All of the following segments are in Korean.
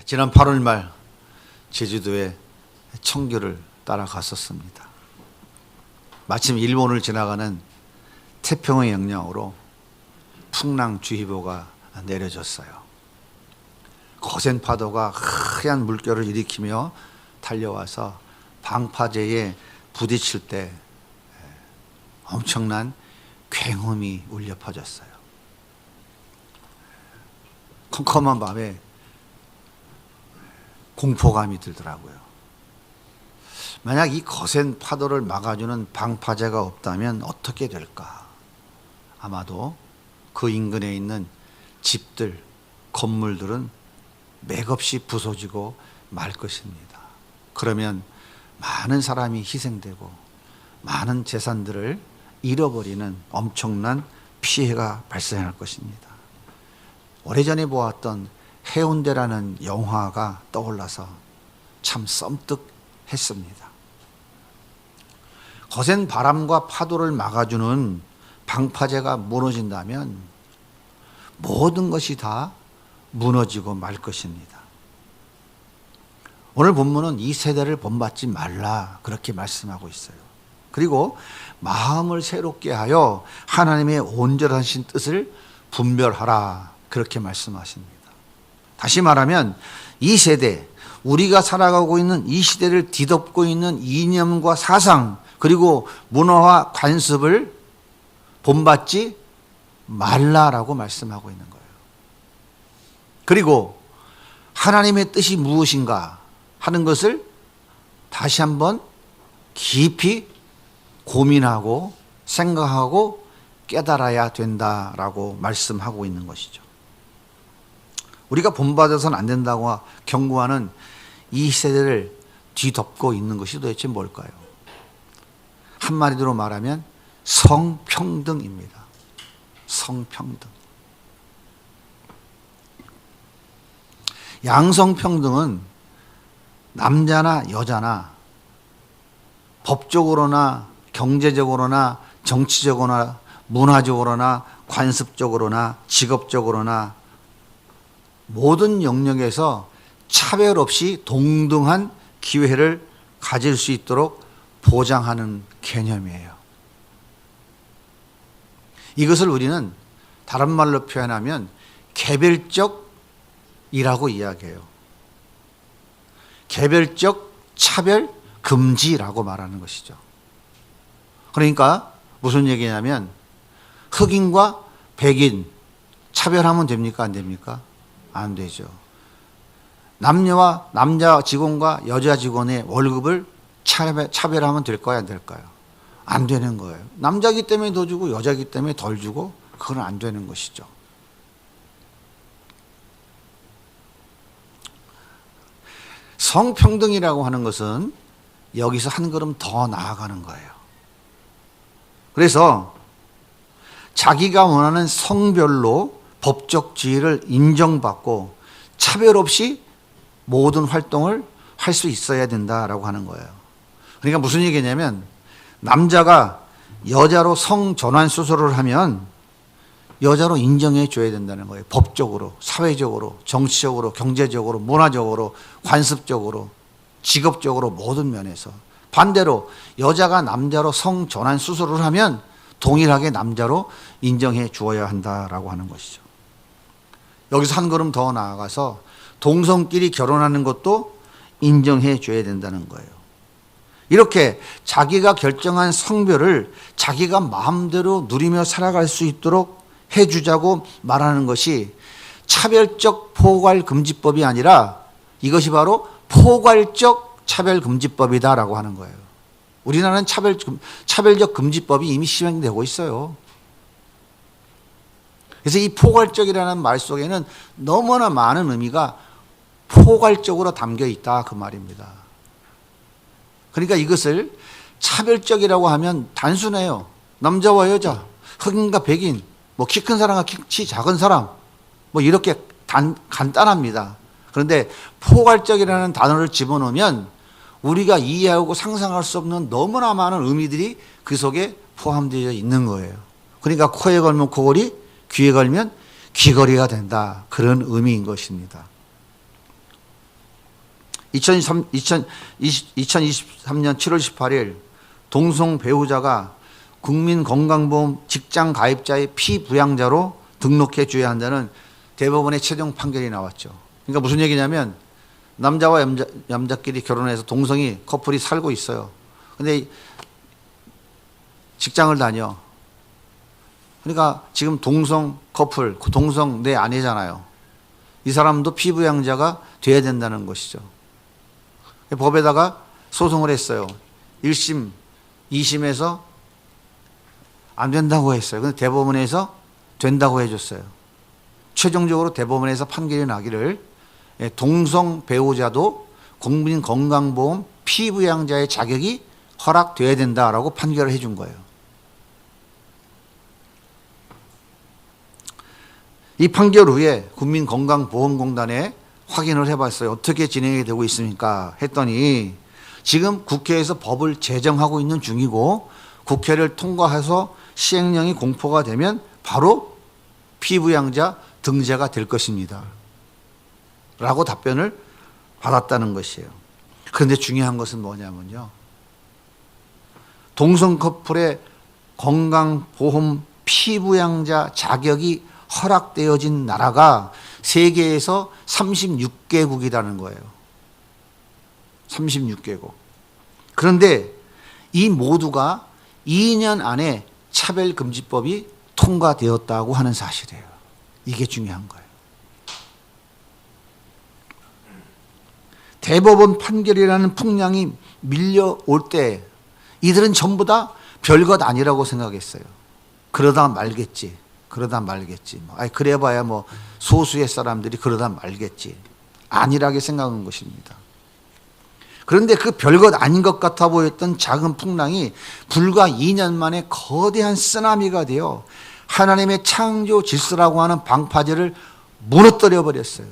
지난 8월 말 제주도에 청교를 따라갔었습니다. 마침 일본을 지나가는 태평의 영향으로 풍랑주의보가 내려졌어요. 거센 파도가 하얀 물결을 일으키며 달려와서 방파제에 부딪힐 때 엄청난 굉음이 울려 퍼졌어요. 컴컴한 밤에 공포감이 들더라고요. 만약 이 거센 파도를 막아주는 방파제가 없다면 어떻게 될까? 아마도 그 인근에 있는 집들, 건물들은 맥없이 부서지고 말 것입니다. 그러면 많은 사람이 희생되고 많은 재산들을 잃어버리는 엄청난 피해가 발생할 것입니다. 오래전에 보았던 해운대라는 영화가 떠올라서 참 섬뜩했습니다. 거센 바람과 파도를 막아주는 방파제가 무너진다면 모든 것이 다 무너지고 말 것입니다. 오늘 본문은 이 세대를 본받지 말라 그렇게 말씀하고 있어요. 그리고 마음을 새롭게 하여 하나님의 온전하신 뜻을 분별하라 그렇게 말씀하십니다. 다시 말하면 이 세대, 우리가 살아가고 있는 이 시대를 뒤덮고 있는 이념과 사상 그리고 문화와 관습을 본받지 말라라고 말씀하고 있는 거예요. 그리고 하나님의 뜻이 무엇인가 하는 것을 다시 한번 깊이 고민하고 생각하고 깨달아야 된다라고 말씀하고 있는 것이죠. 우리가 본받아서는 안 된다고 경고하는 이 세대를 뒤덮고 있는 것이 도대체 뭘까요? 한마디로 말하면 성평등입니다. 성평등. 양성평등은 남자나 여자나 법적으로나 경제적으로나 정치적으로나 문화적으로나 관습적으로나 직업적으로나 모든 영역에서 차별 없이 동등한 기회를 가질 수 있도록 보장하는 개념이에요. 이것을 우리는 다른 말로 표현하면 개별적이라고 이야기해요. 개별적 차별 금지라고 말하는 것이죠. 그러니까 무슨 얘기냐면 흑인과 백인 차별하면 됩니까? 안 됩니까? 안 되죠. 남녀와 남자 직원과 여자 직원의 월급을 차별하면 될까요? 안 될까요? 안 되는 거예요. 남자기 때문에 더 주고 여자기 때문에 덜 주고 그건 안 되는 것이죠. 성평등이라고 하는 것은 여기서 한 걸음 더 나아가는 거예요. 그래서 자기가 원하는 성별로 법적 지위를 인정받고 차별 없이 모든 활동을 할 수 있어야 된다라고 하는 거예요. 그러니까 무슨 얘기냐면 남자가 여자로 성전환 수술을 하면 여자로 인정해 줘야 된다는 거예요. 법적으로, 사회적으로, 정치적으로, 경제적으로, 문화적으로, 관습적으로, 직업적으로 모든 면에서. 반대로 여자가 남자로 성전환 수술을 하면 동일하게 남자로 인정해 주어야 한다라고 하는 것이죠. 여기서 한 걸음 더 나아가서 동성끼리 결혼하는 것도 인정해 줘야 된다는 거예요. 이렇게 자기가 결정한 성별을 자기가 마음대로 누리며 살아갈 수 있도록 해주자고 말하는 것이 차별적 포괄금지법이 아니라 이것이 바로 포괄적 차별금지법이다라고 하는 거예요. 우리나라는 차별적 금지법이 이미 시행되고 있어요. 그래서 이 포괄적이라는 말 속에는 너무나 많은 의미가 포괄적으로 담겨 있다 그 말입니다. 그러니까 이것을 차별적이라고 하면 단순해요. 남자와 여자, 흑인과 백인, 뭐 키 큰 사람과 키 작은 사람, 뭐 이렇게 간단합니다. 그런데 포괄적이라는 단어를 집어넣으면 우리가 이해하고 상상할 수 없는 너무나 많은 의미들이 그 속에 포함되어 있는 거예요. 그러니까 코에 걸면 코걸이, 귀에 걸면 귀걸이가 된다. 그런 의미인 것입니다. 2023년 7월 18일 동성 배우자가 국민건강보험 직장 가입자의 피부양자로 등록해 줘야 한다는 대법원의 최종 판결이 나왔죠. 그러니까 무슨 얘기냐면 남자와 남자끼리 결혼해서 동성이 커플이 살고 있어요. 근데 직장을 다녀. 그러니까 지금 동성 커플, 동성 내 아내잖아요. 이 사람도 피부양자가 돼야 된다는 것이죠. 법에다가 소송을 했어요. 1심, 2심에서 안 된다고 했어요. 근데 대법원에서 된다고 해줬어요. 최종적으로 대법원에서 판결이 나기를 동성 배우자도 국민건강보험 피부양자의 자격이 허락돼야 된다라고 판결을 해준 거예요. 이 판결 후에 국민건강보험공단에 확인을 해봤어요. 어떻게 진행이 되고 있습니까? 했더니 지금 국회에서 법을 제정하고 있는 중이고 국회를 통과해서 시행령이 공포가 되면 바로 피부양자 등재가 될 것입니다. 라고 답변을 받았다는 것이에요. 그런데 중요한 것은 뭐냐면요. 동성 커플의 건강보험 피부양자 자격이 허락되어진 나라가 세계에서 36개국이라는 거예요. 36개국. 그런데 이 모두가 2년 안에 차별금지법이 통과되었다고 하는 사실이에요. 이게 중요한 거예요. 대법원 판결이라는 풍랑이 밀려올 때 이들은 전부 다 별것 아니라고 생각했어요. 그러다 말겠지. 그래봐야 뭐 소수의 사람들이 그러다 말겠지. 안일하게 생각한 것입니다. 그런데 그 별것 아닌 것 같아 보였던 작은 풍랑이 불과 2년 만에 거대한 쓰나미가 되어 하나님의 창조 질서라고 하는 방파제를 무너뜨려 버렸어요.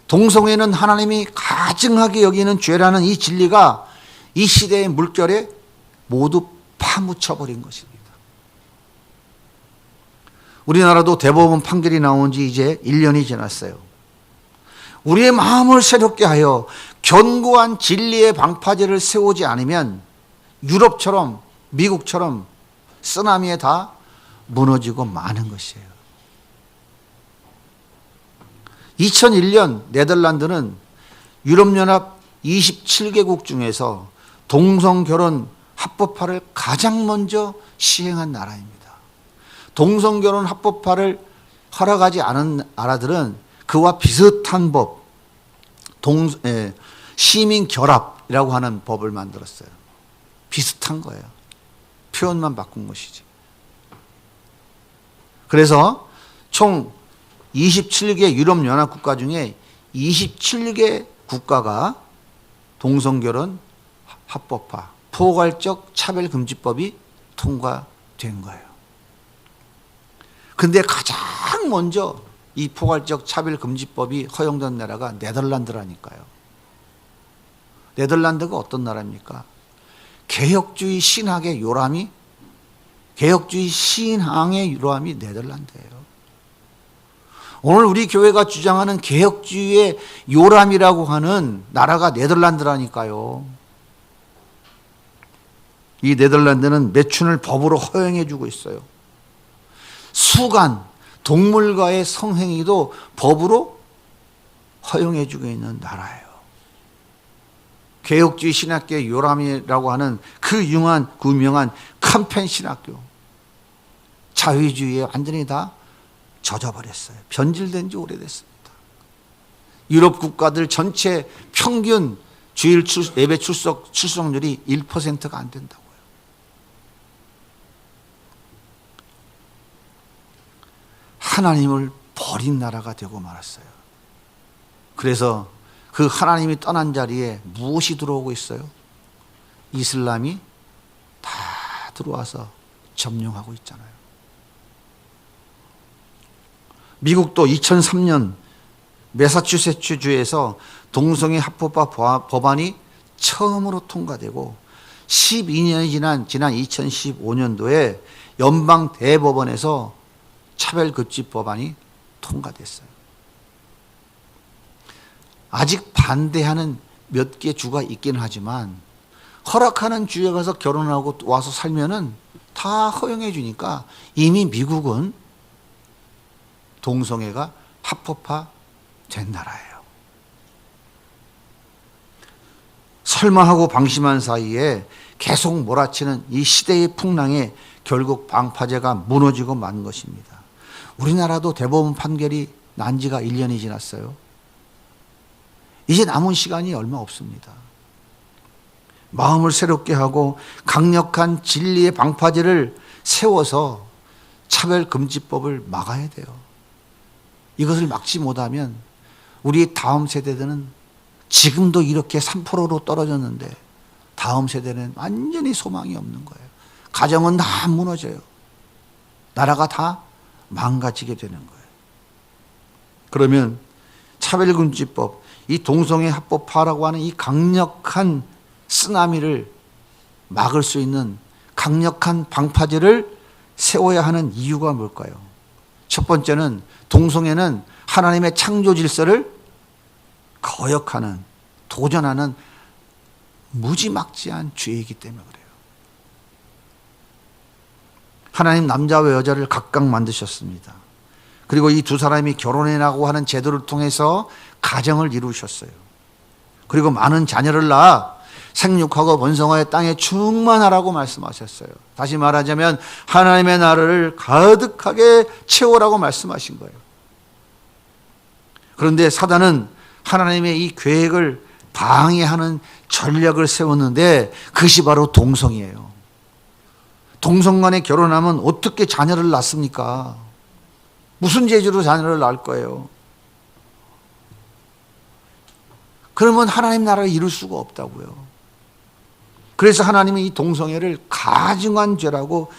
동성애는 하나님이 가증하게 여기는 죄라는 이 진리가 이 시대의 물결에 모두 파묻혀 버린 것입니다. 우리나라도 대법원 판결이 나온 지 이제 1년이 지났어요. 우리의 마음을 새롭게 하여 견고한 진리의 방파제를 세우지 않으면 유럽처럼 미국처럼 쓰나미에 다 무너지고 마는 것이에요. 2001년 네덜란드는 유럽연합 27개국 중에서 동성결혼 합법화를 가장 먼저 시행한 나라입니다. 동성결혼 합법화를 허락하지 않은 나라들은 그와 비슷한 법, 시민결합이라고 하는 법을 만들었어요. 비슷한 거예요. 표현만 바꾼 것이지. 그래서 총 27개 유럽연합 국가 중에 27개 국가가 동성결혼 합법화, 포괄적 차별금지법이 통과된 거예요. 근데 가장 먼저 이 포괄적 차별금지법이 허용된 나라가 네덜란드라니까요. 네덜란드가 어떤 나라입니까? 개혁주의 신앙의 요람이 네덜란드예요. 오늘 우리 교회가 주장하는 개혁주의의 요람이라고 하는 나라가 네덜란드라니까요. 이 네덜란드는 매춘을 법으로 허용해 주고 있어요. 수간, 동물과의 성행위도 법으로 허용해 주고 있는 나라예요. 개혁주의 신학교의 요람이라고 하는 그 유명한 캄펜 신학교. 자유주의에 완전히 다 젖어버렸어요. 변질된 지 오래됐습니다. 유럽 국가들 전체 평균 주일 예배 출석률이 1%가 안 된다고요. 하나님을 버린 나라가 되고 말았어요. 그래서 그 하나님이 떠난 자리에 무엇이 들어오고 있어요? 이슬람이 다 들어와서 점령하고 있잖아요. 미국도 2003년 매사추세츠주에서 동성애 합법화 법안이 처음으로 통과되고 12년이 지난 2015년도에 연방 대법원에서 차별금지 법안이 통과됐어요. 아직 반대하는 몇 개 주가 있기는 하지만 허락하는 주에 가서 결혼하고 와서 살면은 다 허용해 주니까 이미 미국은 동성애가 합법화된 나라예요. 설마 하고 방심한 사이에 계속 몰아치는 이 시대의 풍랑에 결국 방파제가 무너지고 만 것입니다. 우리나라도 대법원 판결이 난 지가 1년이 지났어요. 이제 남은 시간이 얼마 없습니다. 마음을 새롭게 하고 강력한 진리의 방파제를 세워서 차별금지법을 막아야 돼요. 이것을 막지 못하면 우리 다음 세대들은 지금도 이렇게 3%로 떨어졌는데 다음 세대는 완전히 소망이 없는 거예요. 가정은 다 무너져요. 나라가 다 망가지게 되는 거예요. 그러면 차별금지법, 이 동성애 합법화라고 하는 이 강력한 쓰나미를 막을 수 있는 강력한 방파제를 세워야 하는 이유가 뭘까요? 첫 번째는 동성애는 하나님의 창조 질서를 거역하는, 도전하는 무지막지한 죄이기 때문에 그래요. 하나님 남자와 여자를 각각 만드셨습니다. 그리고 이 두 사람이 결혼해라고 하는 제도를 통해서 가정을 이루셨어요. 그리고 많은 자녀를 낳아 생육하고 번성하여 땅에 충만하라고 말씀하셨어요. 다시 말하자면 하나님의 나라를 가득하게 채우라고 말씀하신 거예요. 그런데 사단은 하나님의 이 계획을 방해하는 전략을 세웠는데 그것이 바로 동성이에요. 동성 간에 결혼하면 어떻게 자녀를 낳습니까? 무슨 재주로 자녀를 낳을 거예요? 그러면 하나님 나라를 이룰 수가 없다고요. 그래서 하나님은 이 동성애를 가증한 죄라고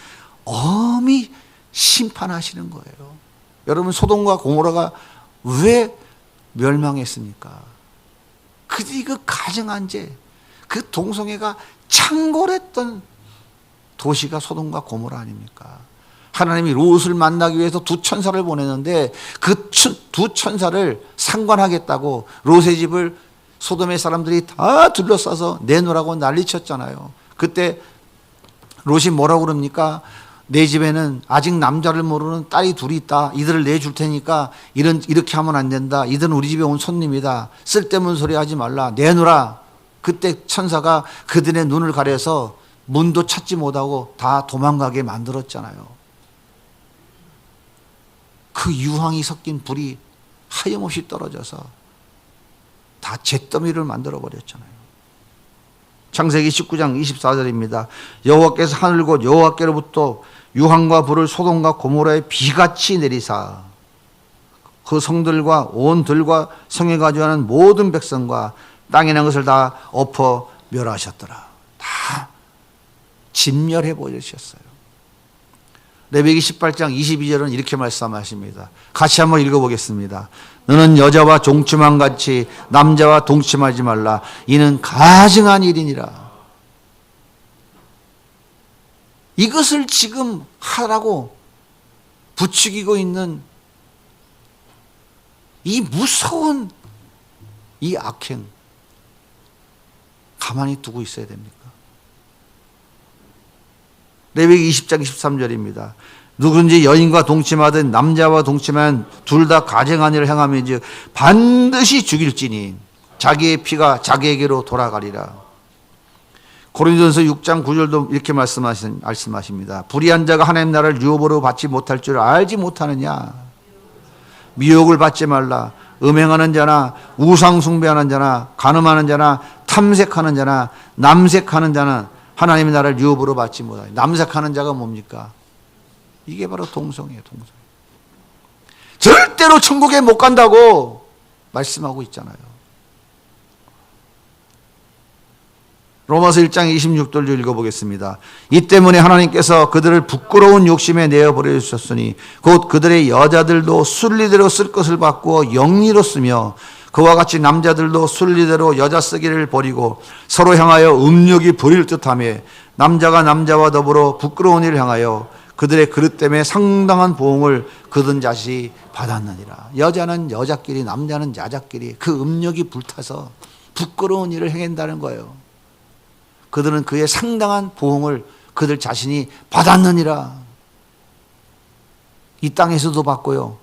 엄히 심판하시는 거예요. 여러분, 소돔과 고모라가 왜 멸망했습니까? 그들이 그 가증한 죄, 그 동성애가 창궐했던 도시가 소돔과 고모라 아닙니까? 하나님이 롯을 만나기 위해서 두 천사를 보내는데 그 두 천사를 상관하겠다고 롯의 집을 소돔의 사람들이 다 둘러싸서 내놓으라고 난리쳤잖아요. 그때 롯이 뭐라고 그럽니까? 내 집에는 아직 남자를 모르는 딸이 둘이 있다. 이들을 내줄 테니까 이렇게 하면 안 된다. 이들은 우리 집에 온 손님이다. 쓸데없는 소리 하지 말라. 내놓으라. 그때 천사가 그들의 눈을 가려서 문도 찾지 못하고 다 도망가게 만들었잖아요. 그 유황이 섞인 불이 하염없이 떨어져서 다 잿더미를 만들어버렸잖아요. 창세기 19장 24절입니다. 여호와께서 하늘 곧 여호와께로부터 유황과 불을 소돔과 고모라에 비같이 내리사 그 성들과 온 들과 성에 거주하는 모든 백성과 땅에 난 것을 다 엎어 멸하셨더라. 다 진멸해 버리셨어요. 레위기 18장 22절은 이렇게 말씀하십니다. 같이 한번 읽어보겠습니다. 너는 여자와 동침함 같이 남자와 동침하지 말라. 이는 가증한 일이니라. 이것을 지금 하라고 부추기고 있는 이 무서운 이 악행 가만히 두고 있어야 됩니까? 레위기 20장 23절입니다. 누구든지 여인과 동침하든 남자와 동침하든 둘 다 가증한 일을 행하면지 반드시 죽일지니 자기의 피가 자기에게로 돌아가리라. 고린도전서 6장 9절도 이렇게 말씀하십니다. 불의한 자가 하나님 나라를 유업으로 받지 못할 줄 알지 못하느냐. 미혹을 받지 말라. 음행하는 자나 우상 숭배하는 자나 간음하는 자나 탐색하는 자나 남색하는 자는 하나님의 나라를 유업으로 받지 못하니. 남색하는 자가 뭡니까? 이게 바로 동성이에요. 동성. 절대로 천국에 못 간다고 말씀하고 있잖아요. 로마서 1장 26절을 읽어보겠습니다. 이 때문에 하나님께서 그들을 부끄러운 욕심에 내어버려 주셨으니 곧 그들의 여자들도 순리대로 쓸 것을 바꾸어 영리로 쓰며 그와 같이 남자들도 순리대로 여자 쓰기를 버리고 서로 향하여 음욕이 부릴 듯하며 남자가 남자와 더불어 부끄러운 일을 향하여 그들의 그릇 때문에 상당한 보응을 그들 자신이 받았느니라. 여자는 여자끼리, 남자는 여자끼리 그 음력이 불타서 부끄러운 일을 행한다는 거예요. 그들은 그의 상당한 보응을 그들 자신이 받았느니라. 이 땅에서도 받고요,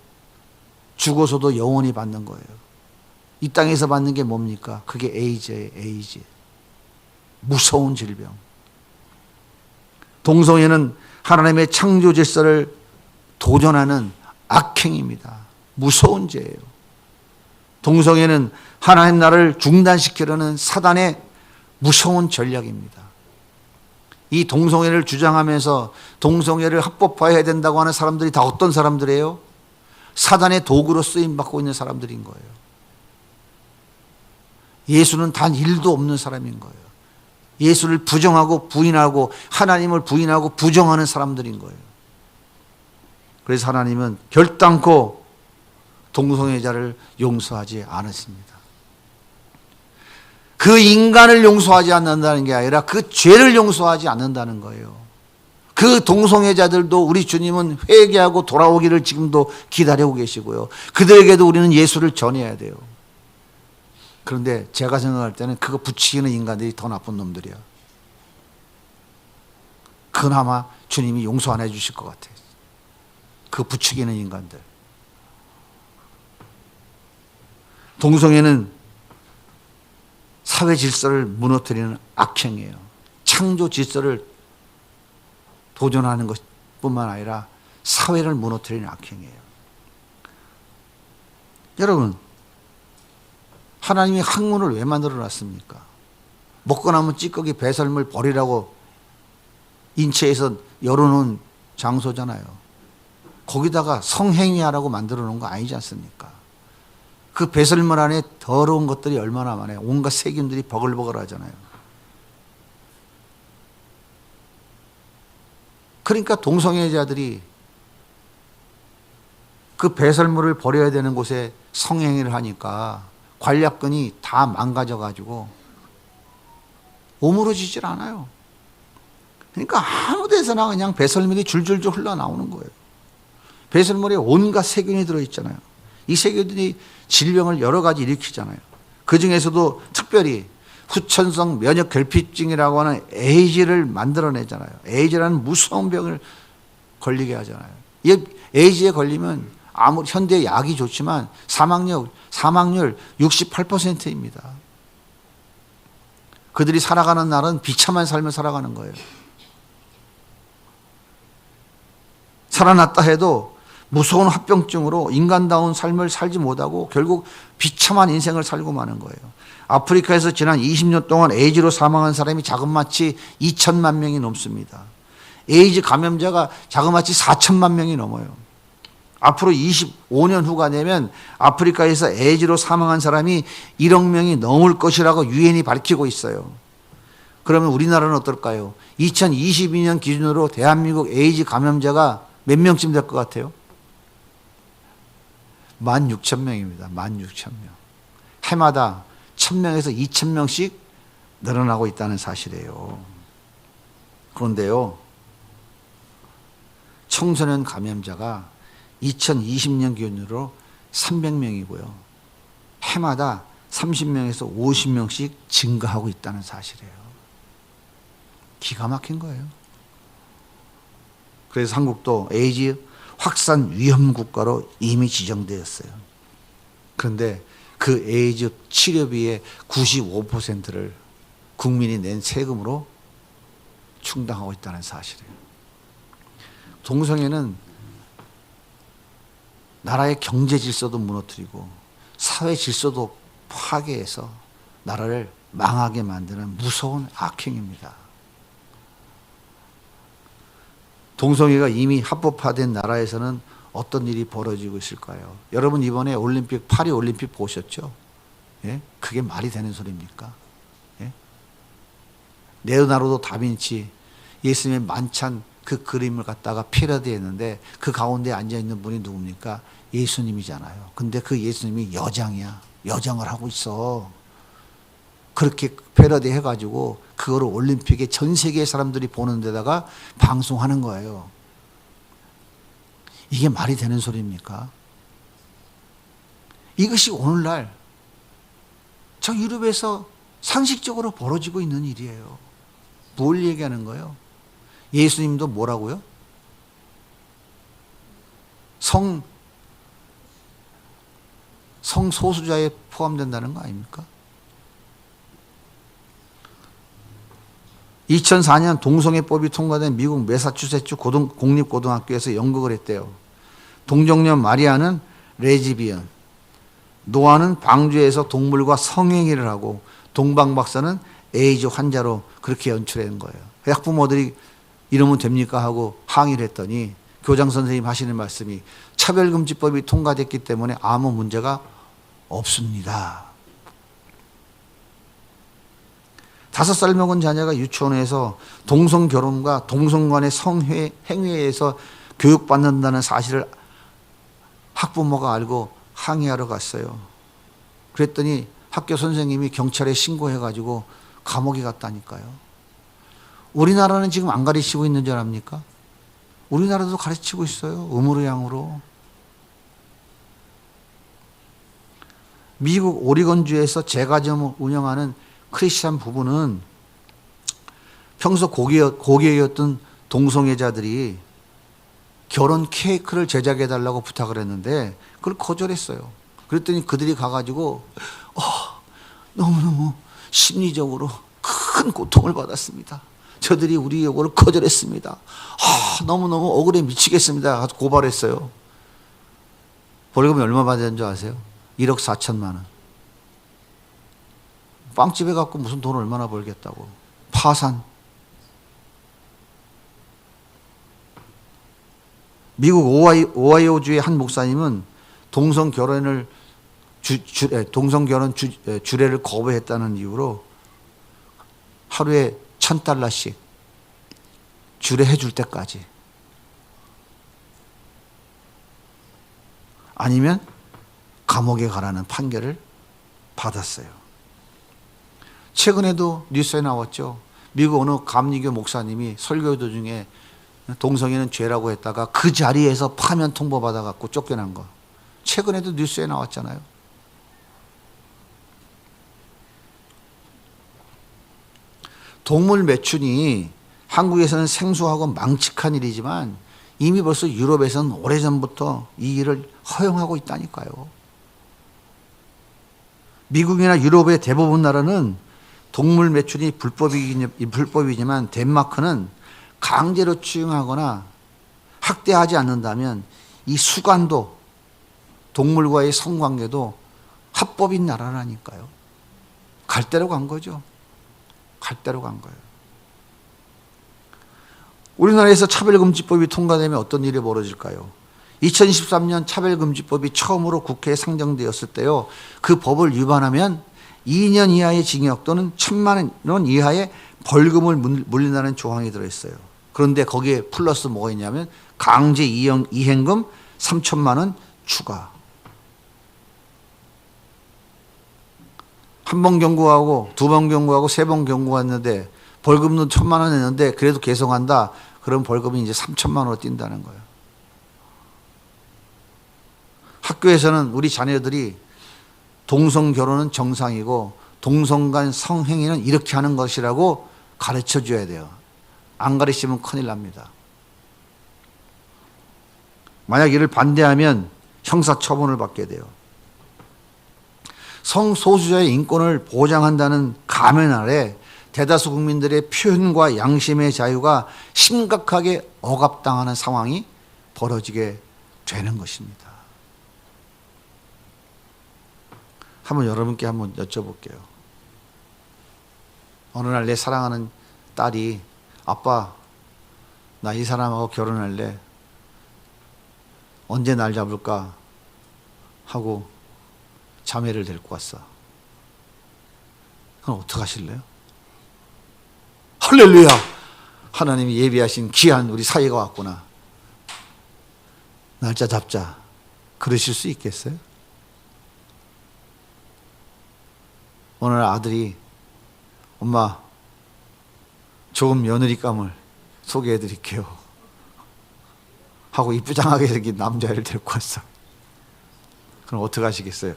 죽어서도 영원히 받는 거예요. 이 땅에서 받는 게 뭡니까? 그게 에이즈예요. 에이즈. 무서운 질병. 동성애는 하나님의 창조 질서를 도전하는 악행입니다. 무서운 죄예요. 동성애는 하나님 나라를 중단시키려는 사단의 무서운 전략입니다. 이 동성애를 주장하면서 동성애를 합법화해야 된다고 하는 사람들이 다 어떤 사람들이에요? 사단의 도구로 쓰임받고 있는 사람들인 거예요. 예수는 단 1도 없는 사람인 거예요. 예수를 부정하고 부인하고 하나님을 부인하고 부정하는 사람들인 거예요. 그래서 하나님은 결단코 동성애자를 용서하지 않았습니다. 그 인간을 용서하지 않는다는 게 아니라 그 죄를 용서하지 않는다는 거예요. 그 동성애자들도 우리 주님은 회개하고 돌아오기를 지금도 기다리고 계시고요, 그들에게도 우리는 예수를 전해야 돼요. 그런데 제가 생각할 때는 그거 부추기는 인간들이 더 나쁜 놈들이야. 그나마 주님이 용서 안 해주실 것 같아요. 그 부추기는 인간들. 동성애는 사회 질서를 무너뜨리는 악행이에요. 창조 질서를 도전하는 것뿐만 아니라 사회를 무너뜨리는 악행이에요. 여러분, 하나님이 학문을 왜 만들어 놨습니까? 먹고 남은 찌꺼기 배설물 버리라고 인체에서 열어놓은 장소잖아요. 거기다가 성행위하라고 만들어 놓은 거 아니지 않습니까? 그 배설물 안에 더러운 것들이 얼마나 많아요. 온갖 세균들이 버글버글 하잖아요. 그러니까 동성애자들이 그 배설물을 버려야 되는 곳에 성행위를 하니까 관략근이 다 망가져가지고 오므러지질 않아요. 그러니까 아무 데서나 그냥 배설물이 줄줄줄 흘러나오는 거예요. 배설물에 온갖 세균이 들어있잖아요. 이 세균들이 질병을 여러 가지 일으키잖아요. 그 중에서도 특별히 후천성 면역 결핍증이라고 하는 에이즈를 만들어내잖아요. 에이즈라는 무서운 병을 걸리게 하잖아요. 이 에이즈에 걸리면 아무리 현대 약이 좋지만 사망률 68%입니다. 그들이 살아가는 날은 비참한 삶을 살아가는 거예요. 살아났다 해도 무서운 합병증으로 인간다운 삶을 살지 못하고 결국 비참한 인생을 살고 마는 거예요. 아프리카에서 지난 20년 동안 에이즈로 사망한 사람이 자그마치 2천만 명이 넘습니다. 에이즈 감염자가 자그마치 4천만 명이 넘어요. 앞으로 25년 후가 되면 아프리카에서 에이즈로 사망한 사람이 1억 명이 넘을 것이라고 유엔이 밝히고 있어요. 그러면 우리나라는 어떨까요? 2022년 기준으로 대한민국 에이즈 감염자가 몇 명쯤 될 것 같아요? 16,000명입니다. 16,000명. 해마다 1,000명에서 2,000명씩 늘어나고 있다는 사실이에요. 그런데요, 청소년 감염자가 2020년 기준으로 300명이고요. 해마다 30명에서 50명씩 증가하고 있다는 사실이에요. 기가 막힌 거예요. 그래서 한국도 에이즈 확산 위험 국가로 이미 지정되었어요. 그런데 그 에이즈 치료비의 95%를 국민이 낸 세금으로 충당하고 있다는 사실이에요. 동성애는 나라의 경제 질서도 무너뜨리고 사회 질서도 파괴해서 나라를 망하게 만드는 무서운 악행입니다. 동성애가 이미 합법화된 나라에서는 어떤 일이 벌어지고 있을까요? 여러분 이번에 올림픽, 파리 올림픽 보셨죠? 예? 그게 말이 되는 소리입니까? 예? 레오나르도 다빈치 예수님의 만찬 그 그림을 갖다가 패러디했는데 그 가운데 앉아있는 분이 누굽니까? 예수님이잖아요. 근데 그 예수님이 여장이야. 여장을 하고 있어. 그렇게 패러디 해가지고 그거를 올림픽에 전 세계 사람들이 보는 데다가 방송하는 거예요. 이게 말이 되는 소리입니까? 이것이 오늘날 저 유럽에서 상식적으로 벌어지고 있는 일이에요. 뭘 얘기하는 거예요? 예수님도 뭐라고요? 성소수자에 포함된다는 거 아닙니까? 2004년 동성애법이 통과된 미국 매사추세츠 공립고등학교에서 연극을 했대요. 동정녀 마리아는 레즈비언, 노아는 방주에서 동물과 성행위를 하고 동방 박사는 에이즈 환자로 그렇게 연출한 거예요. 학부모들이 이러면 됩니까 하고 항의를 했더니 교장 선생님 하시는 말씀이 차별금지법이 통과됐기 때문에 아무 문제가 없습니다. 5살 먹은 자녀가 유치원에서 동성결혼과 동성 간의 성행위에서 교육받는다는 사실을 학부모가 알고 항의하러 갔어요. 그랬더니 학교 선생님이 경찰에 신고해가지고 감옥에 갔다니까요. 우리나라는 지금 안 가르치고 있는 줄 압니까? 우리나라도 가르치고 있어요. 음으로양으로. 미국 오리건주에서 제과점을 운영하는 크리스찬 부부는 평소 고객이었던 동성애자들이 결혼 케이크를 제작해달라고 부탁을 했는데 그걸 거절했어요. 그랬더니 그들이 가가지고 너무너무 심리적으로 큰 고통을 받았습니다. 저들이 우리 요구를 거절했습니다. 너무너무 억울해 미치겠습니다. 가서 고발했어요. 벌금이 얼마 받았는 줄 아세요? 1억 4천만 원. 빵집에 갖고 무슨 돈 얼마나 벌겠다고. 파산. 미국 오하이오주의 한 목사님은 동성결혼 주례를 거부했다는 이유로 하루에 $1,000씩 주례해 줄 때까지, 아니면 감옥에 가라는 판결을 받았어요. 최근에도 뉴스에 나왔죠. 미국 어느 감리교 목사님이 설교 도중에 동성애는 죄라고 했다가 그 자리에서 파면 통보받아 갖고 쫓겨난 거. 최근에도 뉴스에 나왔잖아요. 동물 매춘이 한국에서는 생소하고 망측한 일이지만 이미 벌써 유럽에서는 오래전부터 이 일을 허용하고 있다니까요. 미국이나 유럽의 대부분 나라는 동물 매춘이 불법이지만 덴마크는 강제로 취용하거나 학대하지 않는다면 이 수간도 동물과의 성관계도 합법인 나라라니까요. 갈 대로 간 거죠. 갈 대로 간 거예요. 우리나라에서 차별금지법이 통과되면 어떤 일이 벌어질까요? 2013년 차별금지법이 처음으로 국회에 상정되었을 때요. 그 법을 위반하면 2년 이하의 징역 또는 1,000만 원 이하의 벌금을 물린다는 조항이 들어있어요. 그런데 거기에 플러스 뭐가 있냐면 강제 이행금 3,000만 원 추가. 한 번 경고하고 2번 경고하고 3번 경고했는데 벌금도 1,000만 원 했는데 그래도 계속한다. 그럼 벌금이 이제 3,000만 원으로 뛴다는 거예요. 학교에서는 우리 자녀들이 동성 결혼은 정상이고 동성 간 성행위는 이렇게 하는 것이라고 가르쳐 줘야 돼요. 안 가르치면 큰일 납니다. 만약 이를 반대하면 형사처분을 받게 돼요. 성소수자의 인권을 보장한다는 가면 아래 대다수 국민들의 표현과 양심의 자유가 심각하게 억압당하는 상황이 벌어지게 되는 것입니다. 한번 여러분께 한번 여쭤볼게요. 어느 날 내 사랑하는 딸이 아빠, 나 이 사람하고 결혼할래. 언제 날 잡을까? 하고 자매를 데리고 왔어. 그럼 어떡하실래요? 할렐루야! 하나님이 예비하신 귀한 우리 사이가 왔구나. 날짜 잡자. 그러실 수 있겠어요? 오늘 아들이 엄마 좋은 며느리감을 소개해 드릴게요. 하고 이쁘장하게 생긴 남자애를 데리고 왔어. 그럼 어떻게 하시겠어요?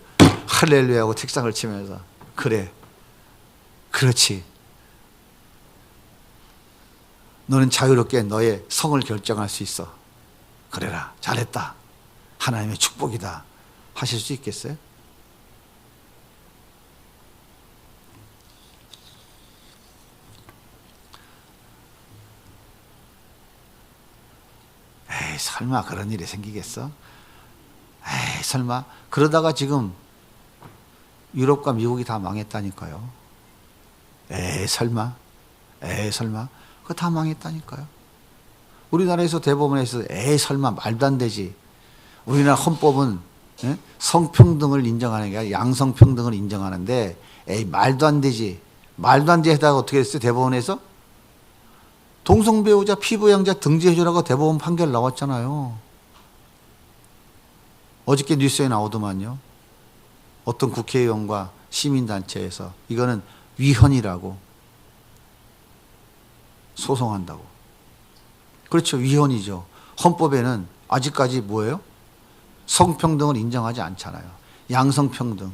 할렐루야 하고 책상을 치면서 그래, 그렇지. 너는 자유롭게 너의 성을 결정할 수 있어. 그래라, 잘했다. 하나님의 축복이다. 하실 수 있겠어요? 에이, 설마 그런 일이 생기겠어? 에이, 설마. 그러다가 지금 유럽과 미국이 다 망했다니까요. 에이, 설마. 에이, 설마. 그거 다 망했다니까요. 우리나라에서 대법원에서 에이, 설마 말도 안 되지. 우리나라 헌법은 성평등을 인정하는 게 아니라 양성평등을 인정하는데 에이, 말도 안 되지. 말도 안 되지 하다가 어떻게 했어요? 대법원에서? 동성배우자 피부양자 등재해주라고 대법원 판결 나왔잖아요. 어저께 뉴스에 나오더만요. 어떤 국회의원과 시민단체에서 이거는 위헌이라고 소송한다고. 그렇죠. 위헌이죠. 헌법에는 아직까지 뭐예요? 성평등을 인정하지 않잖아요. 양성평등.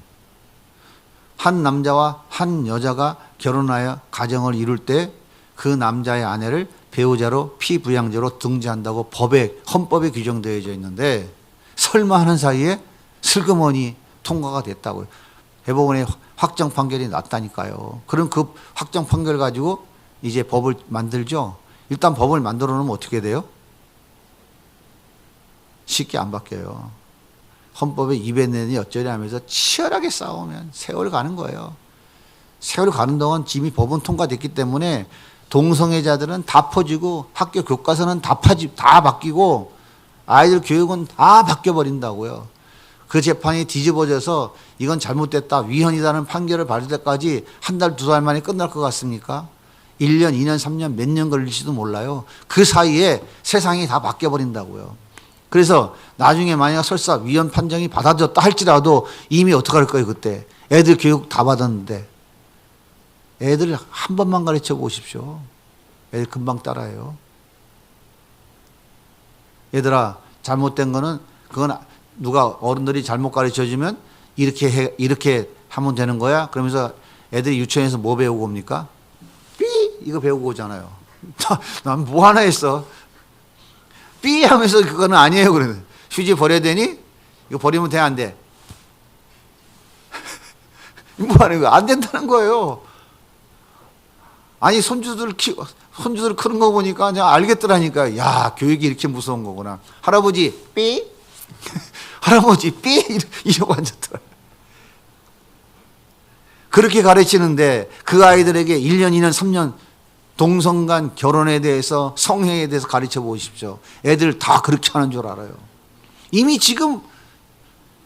한 남자와 한 여자가 결혼하여 가정을 이룰 때 그 남자의 아내를 배우자로 피부양자로 등재한다고 헌법에 규정되어져 있는데 설마 하는 사이에 슬그머니 통과가 됐다고요. 대법원의 확정 판결이 났다니까요. 그럼 그 확정 판결 가지고 이제 법을 만들죠. 일단 법을 만들어 놓으면 어떻게 돼요? 쉽게 안 바뀌어요. 헌법에 입에 내니 어쩌려 하면서 치열하게 싸우면 세월 가는 거예요. 세월 가는 동안 이미 법은 통과됐기 때문에 동성애자들은 다 퍼지고 학교 교과서는 다 바뀌고 아이들 교육은 다 바뀌어버린다고요. 그 재판이 뒤집어져서 이건 잘못됐다, 위헌이라는 판결을 받을 때까지 한 달, 두 달 만에 끝날 것 같습니까? 1년, 2년, 3년, 몇 년 걸릴지도 몰라요. 그 사이에 세상이 다 바뀌어버린다고요. 그래서 나중에 만약 설사 위헌 판정이 받아졌다 할지라도 이미 어떡할 거예요, 그때. 애들 교육 다 받았는데. 애들 한 번만 가르쳐 보십시오. 애들 금방 따라해요. 얘들아, 잘못된 거는 그건 누가 어른들이 잘못 가르쳐 주면 이렇게 하면 되는 거야. 그러면서 애들이 유치원에서 뭐 배우고 옵니까? 삐 이거 배우고 오잖아요. 난 뭐 하나 했어. 삐 하면서 그거는 아니에요. 그러면 휴지 버려야 되니? 이거 버리면 돼, 안 돼? 뭐 하는 거야? 안 된다는 거예요. 아니 손주들 크는 거 보니까 그냥 알겠더라니까. 야, 교육이 이렇게 무서운 거구나. 할아버지 삐 할아버지 삐 이러고 앉았더라. 그렇게 가르치는데 그 아이들에게 1년, 2년, 3년 동성 간 결혼에 대해서 성행에 대해서 가르쳐 보십시오. 애들 다 그렇게 하는 줄 알아요. 이미 지금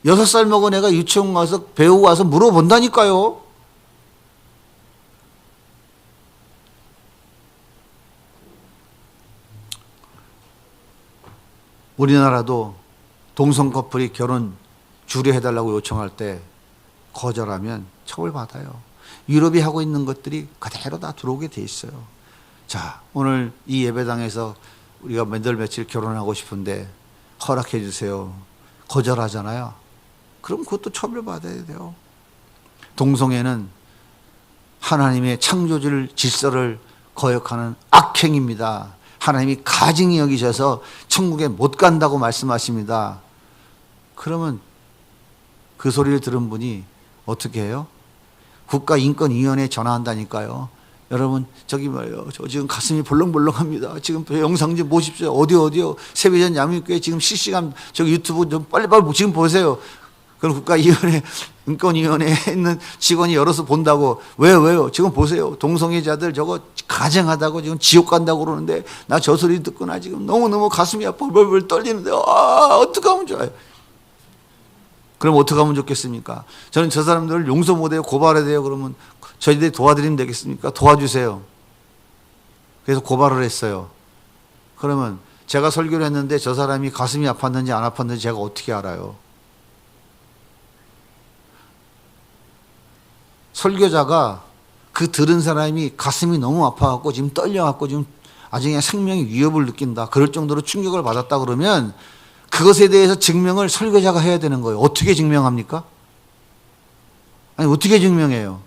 6살 먹은 애가 유치원 가서 배우고 와서 물어본다니까요. 우리나라도 동성 커플이 결혼 주례해달라고 요청할 때 거절하면 처벌받아요. 유럽이 하고 있는 것들이 그대로 다 들어오게 돼 있어요. 자, 오늘 이 예배당에서 우리가 몇 달 며칠 결혼하고 싶은데 허락해 주세요. 거절하잖아요. 그럼 그것도 처벌받아야 돼요. 동성애는 하나님의 창조주 질서를 거역하는 악행입니다. 하나님이 가증히 여기셔서 천국에 못 간다고 말씀하십니다. 그러면 그 소리를 들은 분이 어떻게 해요? 국가인권위원회에 전화한다니까요. 여러분 저기 말이요, 저 지금 가슴이 벌렁벌렁합니다. 지금 영상 좀 보십시오. 어디요? 세비전 양육교회 지금 실시간 저기 유튜브 좀 빨리빨리 지금 보세요. 그럼 국가위원회 인권위원회에 있는 직원이 열어서 본다고. 왜요? 지금 보세요. 동성애자들 저거 가증하다고 지금 지옥 간다고 그러는데 나 저 소리 듣거나 지금 너무너무 가슴이 벌벌 떨리는데 어떻게 하면 좋아요? 그럼 어떻게 하면 좋겠습니까? 저는 저 사람들을 용서 못해요. 고발해야 돼요. 그러면 저희들이 도와드리면 되겠습니까? 도와주세요. 그래서 고발을 했어요. 그러면 제가 설교를 했는데 저 사람이 가슴이 아팠는지 안 아팠는지 제가 어떻게 알아요? 설교자가 그 들은 사람이 가슴이 너무 아파갖고 지금 떨려갖고 지금 나중에 생명의 위협을 느낀다. 그럴 정도로 충격을 받았다 그러면 그것에 대해서 증명을 설교자가 해야 되는 거예요. 어떻게 증명합니까? 아니, 어떻게 증명해요?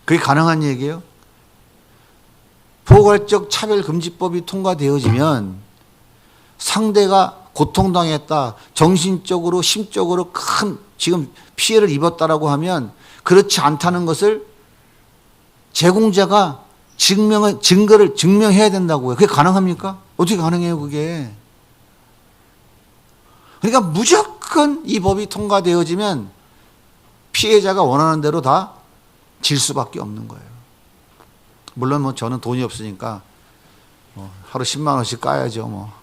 그게 가능한 얘기예요? 포괄적 차별금지법이 통과되어지면 상대가 고통당했다, 정신적으로, 심적으로 큰 지금 피해를 입었다라고 하면 그렇지 않다는 것을 제공자가 증거를 증명해야 된다고요. 그게 가능합니까? 어떻게 가능해요, 그게? 그러니까 무조건 이 법이 통과되어지면 피해자가 원하는 대로 다 질 수밖에 없는 거예요. 물론 뭐 저는 돈이 없으니까 하루 10만 원씩 까야죠. 뭐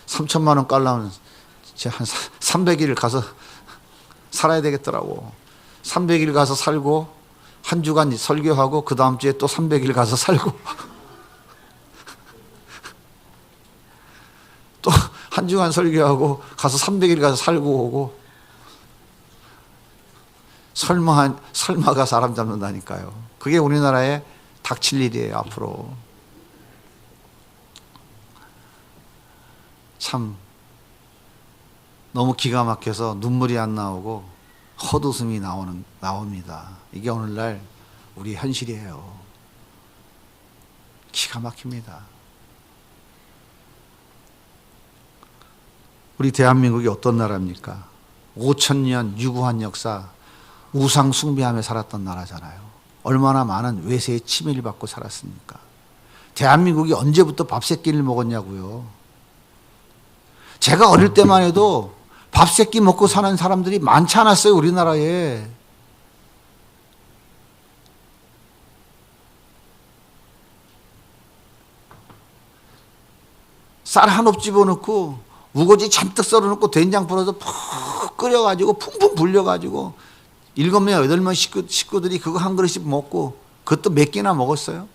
3천만 원 깔려면 한 300일 가서 살아야 되겠더라고. 300일 가서 살고 한 주간 설교하고 그 다음 주에 또 300일 가서 살고 또 한 주간 설교하고 가서 300일 가서 살고 오고 설마가 사람 잡는다니까요. 그게 우리나라에 닥칠 일이에요, 앞으로. 참 너무 기가 막혀서 눈물이 안 나오고 헛웃음이 나옵니다. 이게 오늘날 우리 현실이에요. 기가 막힙니다. 우리 대한민국이 어떤 나라입니까? 5,000년 유구한 역사, 우상 숭배하며 살았던 나라잖아요. 얼마나 많은 외세의 침해를 받고 살았습니까? 대한민국이 언제부터 밥 세 끼를 먹었냐고요. 제가 어릴 때만 해도 밥 세 끼 먹고 사는 사람들이 많지 않았어요, 우리나라에. 쌀 한 옵 집어넣고 우거지 잔뜩 썰어놓고 된장 풀어서 푹 끓여가지고 풍풍 불려가지고 7명, 8명 식구들이 그거 한 그릇씩 먹고 그것도 몇 끼나 먹었어요.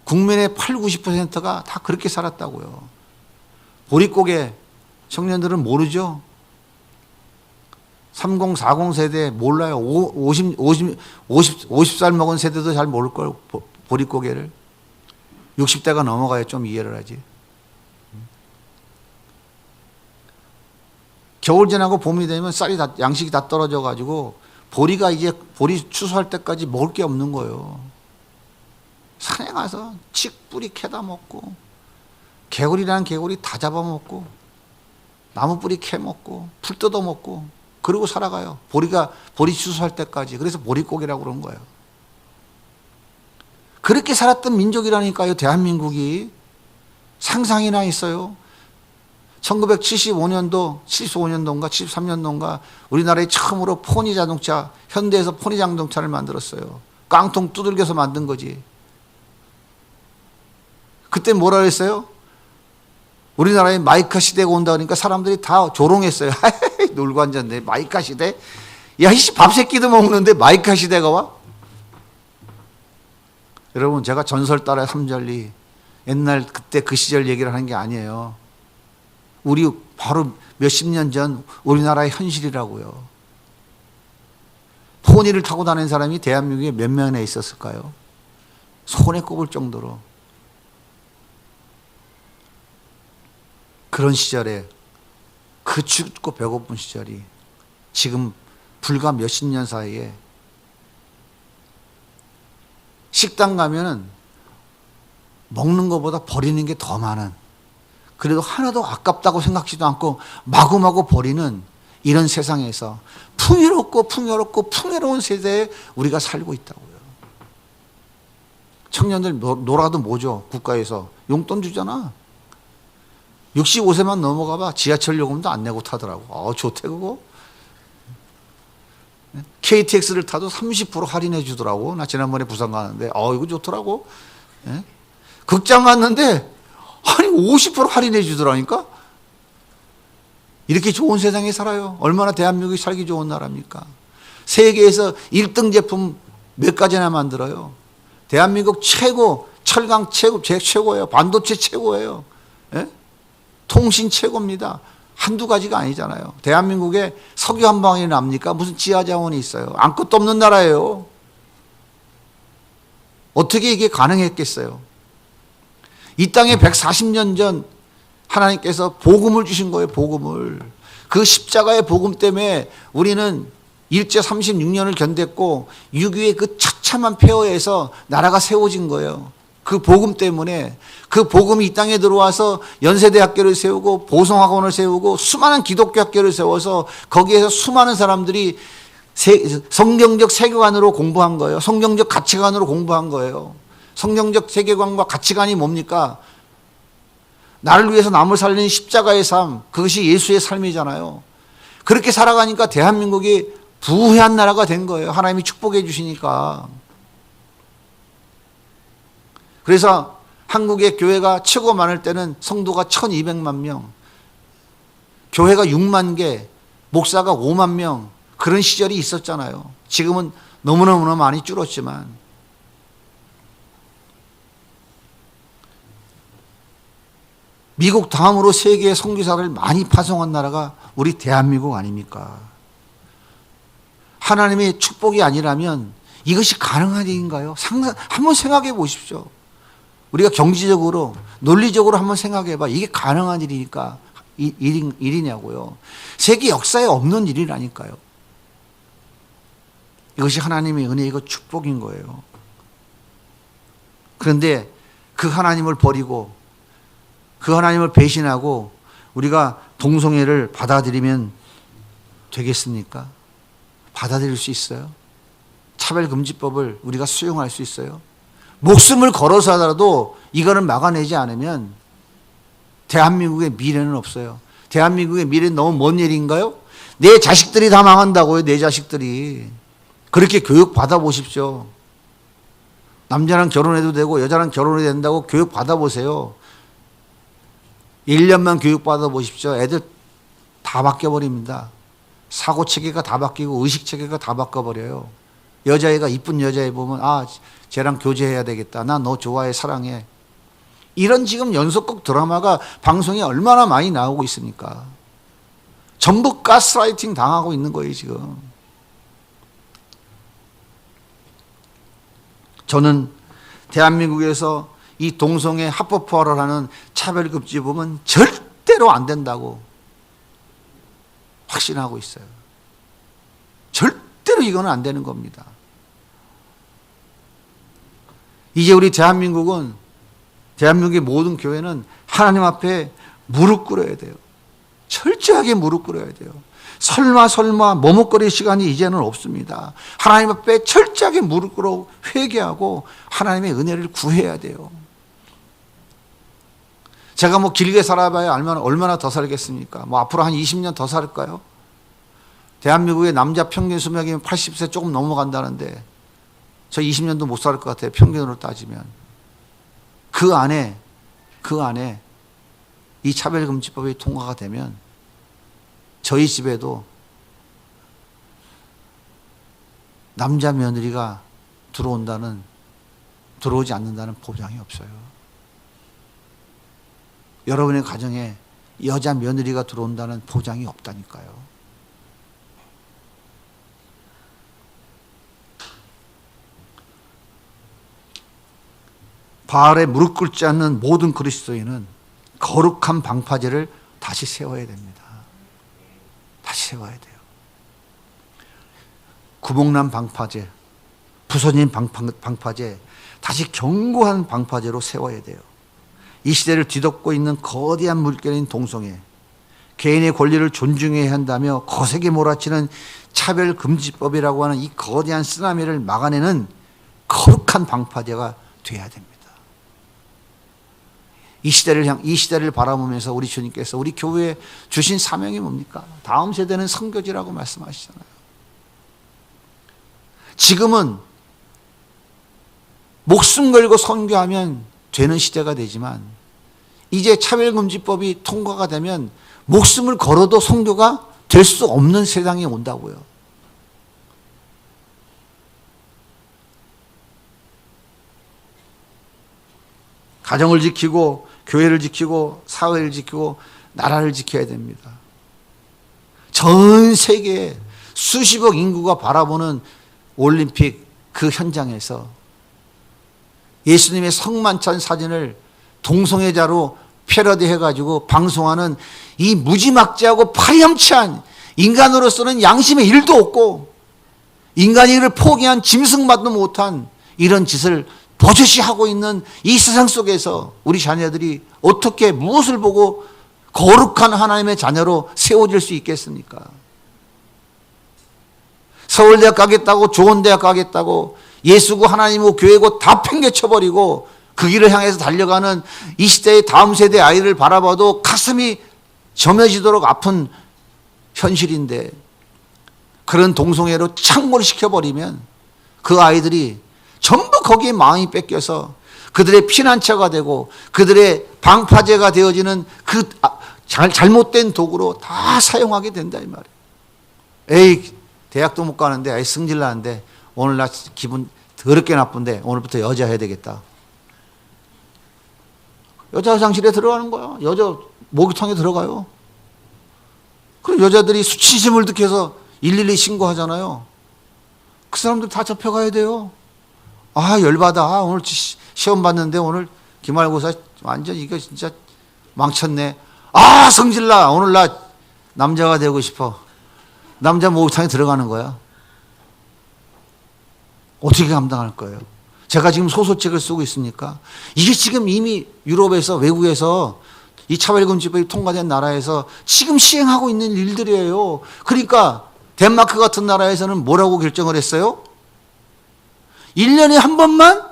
국민의 8, 90%가 다 그렇게 살았다고요. 보릿고개 청년들은 모르죠. 30, 40 세대 몰라요. 50살 먹은 세대도 잘 모를걸, 보릿고개를. 60대가 넘어가야 좀 이해를 하지. 겨울 지나고 봄이 되면 양식이 다 떨어져가지고 보리가 이제 보리 추수할 때까지 먹을 게 없는 거예요. 산에 가서 칡뿌리 캐다 먹고 개구리라는 개구리 다 잡아먹고 나무 뿌리 캐 먹고 풀 뜯어 먹고 그러고 살아가요. 보리 추수할 때까지. 그래서 보릿고기라고 그런 거예요. 그렇게 살았던 민족이라니까요, 대한민국이. 상상이나 있어요. 1975년도, 75년도인가 73년도인가 우리나라에 처음으로 포니 자동차, 현대에서 포니 자동차를 만들었어요. 깡통 두들겨서 만든 거지. 그때 뭐라 그랬어요? 우리나라에 마이카 시대가 온다 그러니까 사람들이 다 조롱했어요. 놀고 앉았네. 마이카 시대? 야, 이씨 밥 세 끼도 먹는데 마이카 시대가 와? 여러분, 제가 전설 따라 삼절리 옛날 그때 그 시절 얘기를 하는 게 아니에요. 우리 바로 몇십 년 전 우리나라의 현실이라고요. 포니를 타고 다니는 사람이 대한민국에 몇 명이나 있었을까요? 손에 꼽을 정도로. 그런 시절에 그 춥고 배고픈 시절이 지금 불과 몇십 년 사이에 식당 가면은 먹는 것보다 버리는 게 더 많은, 그래도 하나도 아깝다고 생각지도 않고 마구마구 버리는 이런 세상에서 풍요롭고 풍요로운 세대에 우리가 살고 있다고요. 청년들 놀아도 뭐죠? 국가에서 용돈 주잖아. 65세만 넘어가봐 지하철 요금도 안 내고 타더라고. 좋대 그거. KTX를 타도 30% 할인해 주더라고. 나 지난번에 부산 가는데 이거 좋더라고. 극장 갔는데 아니 50% 할인해 주더라니까. 이렇게 좋은 세상에 살아요. 얼마나 대한민국이 살기 좋은 나라입니까? 세계에서 1등 제품 몇 가지나 만들어요. 대한민국 최고, 철강 최고예요. 반도체 최고예요. 통신 최고입니다. 한두 가지가 아니잖아요. 대한민국에 석유 한 방울이 납니까? 무슨 지하 자원이 있어요. 아무것도 없는 나라예요. 어떻게 이게 가능했겠어요? 이 땅에 140년 전 하나님께서 복음을 주신 거예요. 복음을. 그 십자가의 복음 때문에 우리는 일제 36년을 견뎠고 6.25의 그 처참한 폐허에서 나라가 세워진 거예요. 그 복음 때문에. 그 복음이 이 땅에 들어와서 연세대학교를 세우고 보성학원을 세우고 수많은 기독교 학교를 세워서 거기에서 수많은 사람들이 성경적 세계관으로 공부한 거예요. 성경적 가치관으로 공부한 거예요. 성경적 세계관과 가치관이 뭡니까? 나를 위해서 남을 살리는 십자가의 삶, 그것이 예수의 삶이잖아요. 그렇게 살아가니까 대한민국이 부유한 나라가 된 거예요. 하나님이 축복해 주시니까. 그래서 한국의 교회가 최고 많을 때는 성도가 1200만 명, 교회가 6만 개, 목사가 5만 명, 그런 시절이 있었잖아요. 지금은 너무너무 많이 줄었지만. 미국 다음으로 세계에 선교사를 많이 파송한 나라가 우리 대한민국 아닙니까? 하나님의 축복이 아니라면 이것이 가능한 일인가요? 한번 생각해 보십시오. 우리가 경제적으로, 논리적으로 한번 생각해 봐. 이게 가능한 일이냐고요. 세계 역사에 없는 일이라니까요. 이것이 하나님의 은혜이고 축복인 거예요. 그런데 그 하나님을 버리고 그 하나님을 배신하고 우리가 동성애를 받아들이면 되겠습니까? 받아들일 수 있어요? 차별금지법을 우리가 수용할 수 있어요? 목숨을 걸어서 하더라도 이거는 막아내지 않으면 대한민국의 미래는 없어요. 대한민국의 미래는 너무 먼 일인가요? 내 자식들이 다 망한다고요. 내 자식들이. 그렇게 교육 받아보십시오. 남자랑 결혼해도 되고 여자랑 결혼해도 된다고 교육 받아보세요. 1년만 교육 받아보십시오. 애들 다 바뀌어버립니다. 사고체계가 다 바뀌고 의식체계가 다 바꿔버려요. 여자애가 이쁜 여자애 보면 쟤랑 교제해야 되겠다. 나 너 좋아해, 사랑해. 이런 지금 연속극 드라마가 방송에 얼마나 많이 나오고 있습니까? 전부 가스라이팅 당하고 있는 거예요, 지금. 저는 대한민국에서 이 동성애 합법화를 하는 차별금지법은 절대로 안 된다고 확신하고 있어요. 절대로 이거는 안 되는 겁니다. 이제 우리 대한민국의 모든 교회는 하나님 앞에 무릎 꿇어야 돼요. 철저하게 무릎 꿇어야 돼요. 설마 머뭇거릴 시간이 이제는 없습니다. 하나님 앞에 철저하게 무릎 꿇어 회개하고 하나님의 은혜를 구해야 돼요. 제가 길게 살아봐야 얼마나 더 살겠습니까? 앞으로 한 20년 더 살까요? 대한민국의 남자 평균 수명이 80세 조금 넘어간다는데 저 20년도 못 살 것 같아요. 평균으로 따지면. 그 안에 이 차별금지법이 통과가 되면 저희 집에도 남자 며느리가 들어오지 않는다는 보장이 없어요. 여러분의 가정에 여자 며느리가 들어온다는 보장이 없다니까요. 바알에 무릎 꿇지 않는 모든 그리스도인은 거룩한 방파제를 다시 세워야 됩니다. 다시 세워야 돼요. 구멍난 방파제, 부서진 방파제, 다시 견고한 방파제로 세워야 돼요. 이 시대를 뒤덮고 있는 거대한 물결인 동성애, 개인의 권리를 존중해야 한다며 거세게 몰아치는 차별금지법이라고 하는 이 거대한 쓰나미를 막아내는 거룩한 방파제가 돼야 됩니다. 이 시대를 바라보면서 우리 주님께서 우리 교회에 주신 사명이 뭡니까? 다음 세대는 선교지라고 말씀하시잖아요. 지금은 목숨 걸고 선교하면 되는 시대가 되지만 이제 차별금지법이 통과가 되면 목숨을 걸어도 선교가 될 수 없는 세상이 온다고요. 가정을 지키고 교회를 지키고 사회를 지키고 나라를 지켜야 됩니다. 전 세계 수십억 인구가 바라보는 올림픽 그 현장에서 예수님의 성만찬 사진을 동성애자로 패러디 해가지고 방송하는 이 무지막지하고 파렴치한, 인간으로서는 양심의 일도 없고 인간이를 포기한 짐승만도 못한 이런 짓을 버젓이 하고 있는 이 세상 속에서 우리 자녀들이 어떻게 무엇을 보고 거룩한 하나님의 자녀로 세워질 수 있겠습니까? 서울대학 가겠다고, 좋은 대학 가겠다고, 예수고 하나님이고 교회고 다 팽개쳐버리고 그 길을 향해서 달려가는 이 시대의 다음 세대 아이를 바라봐도 가슴이 저며지도록 아픈 현실인데, 그런 동성애로 착몰시켜버리면 그 아이들이 전부 거기에 마음이 뺏겨서 그들의 피난처가 되고 그들의 방파제가 되어지는 그 잘못된 도구로 다 사용하게 된다 이 말이에요. 에이, 대학도 못 가는데, 에이, 승질 나는데, 오늘 나 기분 더럽게 나쁜데 오늘부터 여자 해야 되겠다. 여자 화장실에 들어가는 거야. 여자 목욕탕에 들어가요. 그럼 여자들이 수치심을 느껴서 112 신고하잖아요. 그 사람들 다 잡혀가야 돼요. 아, 열받아. 아, 오늘 시험 봤는데 오늘 기말고사 완전 이거 진짜 망쳤네. 아, 성질나. 오늘 나 남자가 되고 싶어. 남자 목욕탕에 들어가는 거야. 어떻게 감당할 거예요? 제가 지금 소설책을 쓰고 있으니까 이게 지금 이미 유럽에서, 외국에서 이 차별금지법이 통과된 나라에서 지금 시행하고 있는 일들이에요. 그러니까 덴마크 같은 나라에서는 뭐라고 결정을 했어요? 1년에 한 번만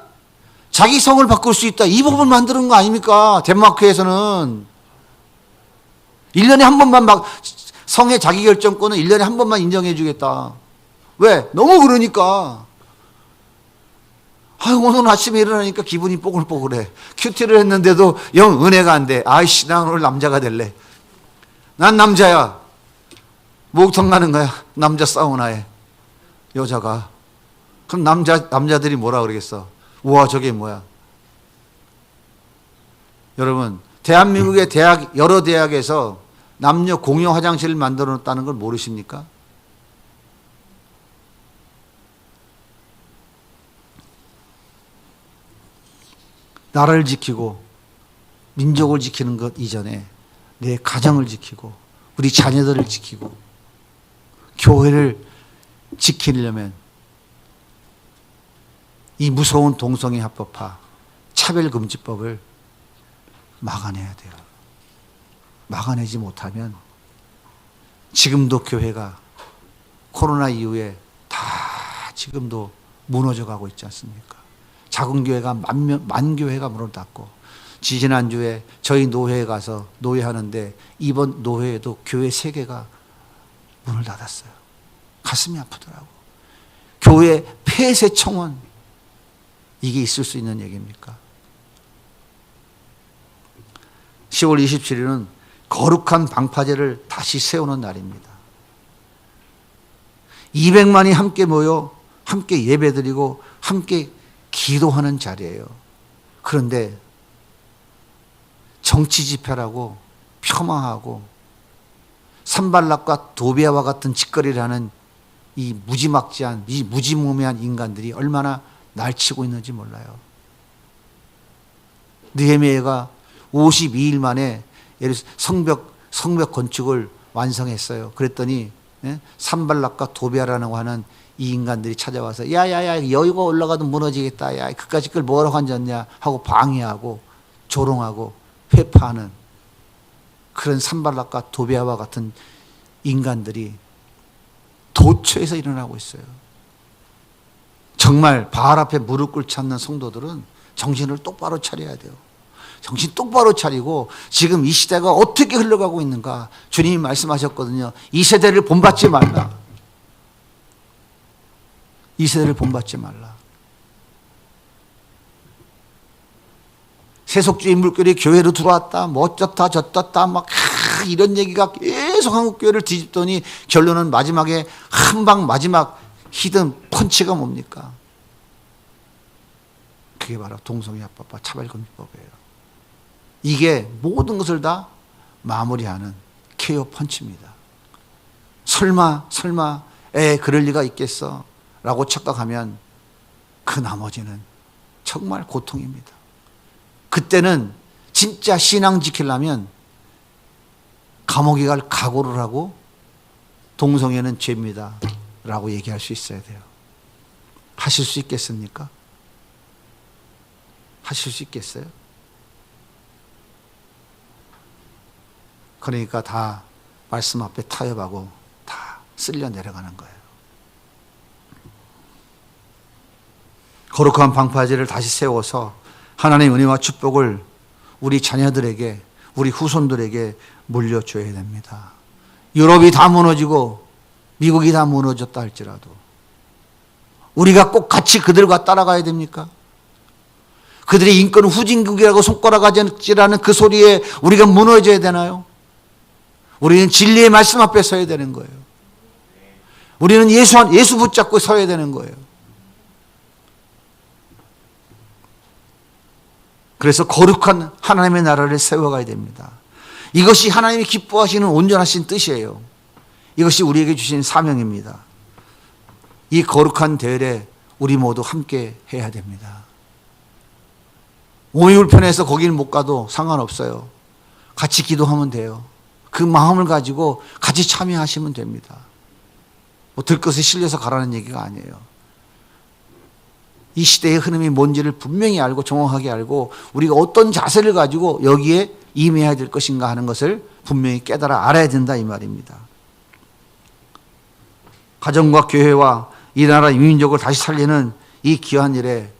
자기 성을 바꿀 수 있다. 이 법을 만드는 거 아닙니까? 덴마크에서는 1년에 한 번만 성의 자기결정권은 1년에 한 번만 인정해 주겠다. 왜? 너무 그러니까. 아유, 오늘 아침에 일어나니까 기분이 뽀글뽀글해. 큐티를 했는데도 영 은혜가 안 돼. 아이씨, 나 오늘 남자가 될래. 난 남자야. 목욕탕 가는 거야. 남자 사우나에. 여자가. 그럼 남자들이 뭐라 그러겠어? 우와, 저게 뭐야? 여러분, 대한민국의 대학, 여러 대학에서 남녀 공용 화장실을 만들어 놨다는 걸 모르십니까? 나라를 지키고 민족을 지키는 것 이전에 내 가정을 지키고 우리 자녀들을 지키고 교회를 지키려면 이 무서운 동성애 합법화, 차별금지법을 막아내야 돼요. 막아내지 못하면 지금도 교회가 코로나 이후에 다 지금도 무너져 가고 있지 않습니까? 작은 교회가 만 교회가 문을 닫고, 지지난주에 저희 노회에 가서 노회하는데 이번 노회에도 교회 3개가 문을 닫았어요. 가슴이 아프더라고. 교회 폐쇄 청원, 이게 있을 수 있는 얘기입니까? 10월 27일은 거룩한 방파제를 다시 세우는 날입니다. 200만이 함께 모여 함께 예배드리고 함께 기도하는 자리예요. 그런데 정치 집회라고 폄하하고 산발락과 도비아와 같은 짓거리를 하는 이 무지막지한, 이 무지무매한 인간들이 얼마나 날치고 있는지 몰라요. 느헤미야가 52일 만에 성벽 건축을 완성했어요. 그랬더니 산발락과 도비아라고 하는 이 인간들이 찾아와서 야야야, 여기가 올라가도 무너지겠다. 야, 그까짓 걸 뭐라고 앉았냐 하고 방해하고 조롱하고 회파하는 그런 산발락과 도비아와 같은 인간들이 도처에서 일어나고 있어요. 정말 바알 앞에 무릎 꿇지 않는 성도들은 정신을 똑바로 차려야 돼요. 정신 똑바로 차리고 지금 이 시대가 어떻게 흘러가고 있는가, 주님이 말씀하셨거든요. 이 세대를 본받지 말라. 이 세대를 본받지 말라. 세속주의 물결이 교회로 들어왔다, 뭐 어쩌다 저쩌다 막 이런 얘기가 계속 한국 교회를 뒤집더니 결론은 마지막에 한방 마지막 히든 펀치가 뭡니까? 그게 바로 동성애 합법화 차별금지법이에요. 이게 모든 것을 다 마무리하는 KO 펀치입니다. 설마 그럴 리가 있겠어 라고 착각하면 그 나머지는 정말 고통입니다. 그때는 진짜 신앙 지키려면 감옥에 갈 각오를 하고 동성애는 죄입니다 라고 얘기할 수 있어야 돼요. 하실 수 있겠습니까? 하실 수 있겠어요? 그러니까 다 말씀 앞에 타협하고 다 쓸려 내려가는 거예요. 거룩한 방파제를 다시 세워서 하나님의 은혜와 축복을 우리 자녀들에게, 우리 후손들에게 물려줘야 됩니다. 유럽이 다 무너지고 미국이 다 무너졌다 할지라도 우리가 꼭 같이 그들과 따라가야 됩니까? 그들의 인권은 후진국이라고 손가락질하는 그 소리에 우리가 무너져야 되나요? 우리는 진리의 말씀 앞에 서야 되는 거예요. 우리는 예수 붙잡고 서야 되는 거예요. 그래서 거룩한 하나님의 나라를 세워가야 됩니다. 이것이 하나님이 기뻐하시는 온전하신 뜻이에요. 이것이 우리에게 주신 사명입니다. 이 거룩한 대열에 우리 모두 함께 해야 됩니다. 몸이 불편해서 거기를 못 가도 상관없어요. 같이 기도하면 돼요. 그 마음을 가지고 같이 참여하시면 됩니다. 뭐 들것에 실려서 가라는 얘기가 아니에요. 이 시대의 흐름이 뭔지를 분명히 알고 정확하게 알고 우리가 어떤 자세를 가지고 여기에 임해야 될 것인가 하는 것을 분명히 깨달아 알아야 된다 이 말입니다. 가정과 교회와 이 나라 민족을 다시 살리는 이 귀한 일에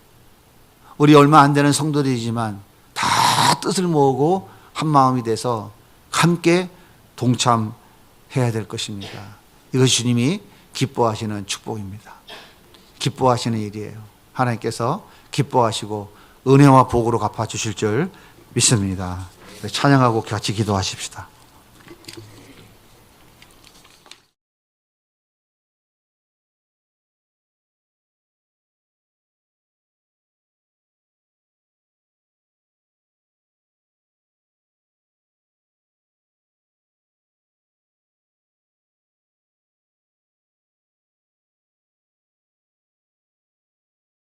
우리 얼마 안 되는 성도들이지만 다 뜻을 모으고 한 마음이 돼서 함께 동참해야 될 것입니다. 이것이 주님이 기뻐하시는 축복입니다. 기뻐하시는 일이에요. 하나님께서 기뻐하시고 은혜와 복으로 갚아주실 줄 믿습니다. 찬양하고 같이 기도하십시다.